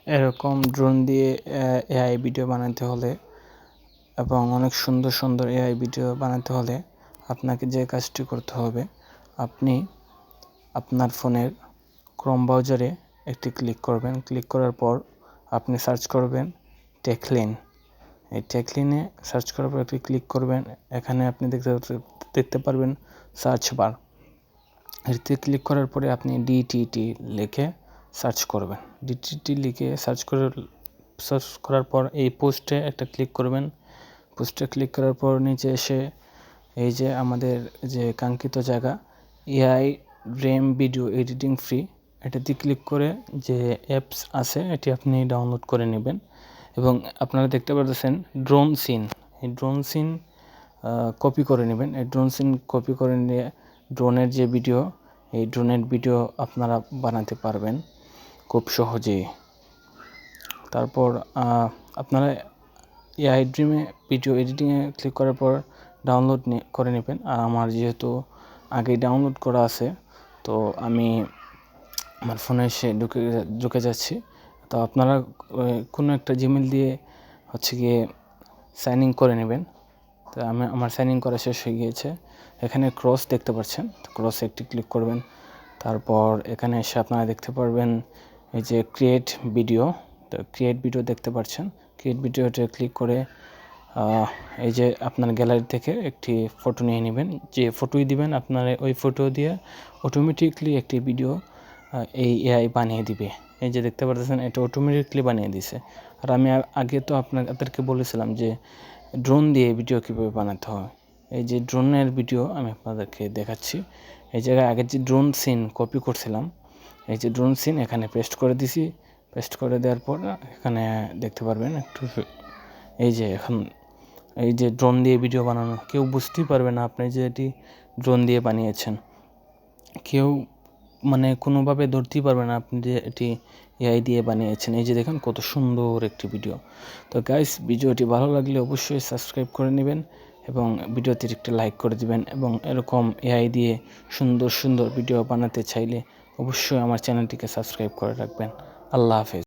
এরকম ড্রোন দিয়ে AI video বানাতে হলে এবং অনেক সুন্দর সুন্দর এআই ভিডিও বানাতে হলে আপনাকে যে কাজটি করতে হবে, আপনি আপনার ফোনের ক্রোম ব্রাউজারে একটি ক্লিক করবেন। ক্লিক করার পর আপনি সার্চ করবেন টেকলিন। এই টেকলিনে সার্চ করার পর একটি ক্লিক করবেন। এখানে আপনি দেখতে পারবেন সার্চ বার। এতে ক্লিক করার পরে আপনি ডিটিটি লিখে সার্চ করবেন। ডিটিটি লিখে সার্চ করার পর এই পোস্টে একটা ক্লিক করবেন। পোস্টে ক্লিক করার পর নিচে এসে এই যে আমাদের যে কাঙ্ক্ষিত জায়গা এআই রেম ভিডিও এডিটিং ফ্রি, এটাতে ক্লিক করে যে অ্যাপস আছে এটি আপনি ডাউনলোড করে নেবেন। এবং আপনারা দেখতে পাচ্ছেন ড্রোন সিন, এই ড্রোন সিন কপি করে নেবেন। এই ড্রোন সিন কপি করে নিয়ে ড্রোনের যে ভিডিও, এই ড্রোনের ভিডিও আপনারা বানাতে পারবেন খুব সহজেই। তারপর আপনারা এআই ড্রিমে ভিডিও এডিটিংয়ে ক্লিক করার পর ডাউনলোড করে নেবেন। আর আমার যেহেতু আগে ডাউনলোড করা আছে, তো আমি আমার ফোনে এসে ঢুকে যাচ্ছি। তো আপনারা কোনো একটা জিমেল দিয়ে গিয়ে সাইন ইন করে নেবেন। তো আমার সাইন ইন করা শেষ হয়ে গিয়েছে। এখানে ক্রস দেখতে পাচ্ছেন, ক্রসে একটি ক্লিক করবেন। তারপর এখানে এসে আপনারা দেখতে পারবেন এই যে ক্রিয়েট ভিডিও, তো ক্রিয়েট ভিডিও দেখতে পাচ্ছেন। ক্রিয়েট ভিডিওতে ক্লিক করে এই যে আপনার গ্যালারি থেকে একটি ফটো নিয়ে নেবেন। যে ফটোই দিবেন আপনার ওই ফটো দিয়ে অটোমেটিকলি একটি ভিডিও এই এআই বানিয়ে দিবে। এই যে দেখতে পাচ্ছেন এটা অটোমেটিকলি বানিয়ে দিছে। আর আমি আগে তো আপনাদেরকে বলেছিলাম যে ড্রোন দিয়ে ভিডিও কীভাবে বানাতে হয়। এই যে ড্রোনের ভিডিও আমি আপনাদেরকে দেখাচ্ছি। এই জায়গায় আগে যে ড্রোন সিন কপি করছিলাম, এই যে ড্রোন সিন এখানে পেস্ট করে দিছি। পেস্ট করে দেওয়ার পর এখানে দেখতে পারবেন একটু, এই যে এখন এই যে ড্রোন দিয়ে ভিডিও বানানো, কেউ বুঝতেই পারবে না আপনি যে এটি ড্রোন দিয়ে বানিয়েছেন। কেউ মানে কোনোভাবে ধরতেই পারবে না আপনি যে এটি এআই দিয়ে বানিয়েছেন। এই যে দেখেন কত সুন্দর একটি ভিডিও। তো গাইস, ভিডিওটি ভালো লাগলে অবশ্যই সাবস্ক্রাইব করে নেবেন এবং ভিডিওতে একটি লাইক করে দিবেন। এবং এরকম এআই দিয়ে সুন্দর সুন্দর ভিডিও বানাতে চাইলে অবশ্যই আমার চ্যানেলটিকে সাবস্ক্রাইব করে রাখবেন। আল্লাহ হাফেজ।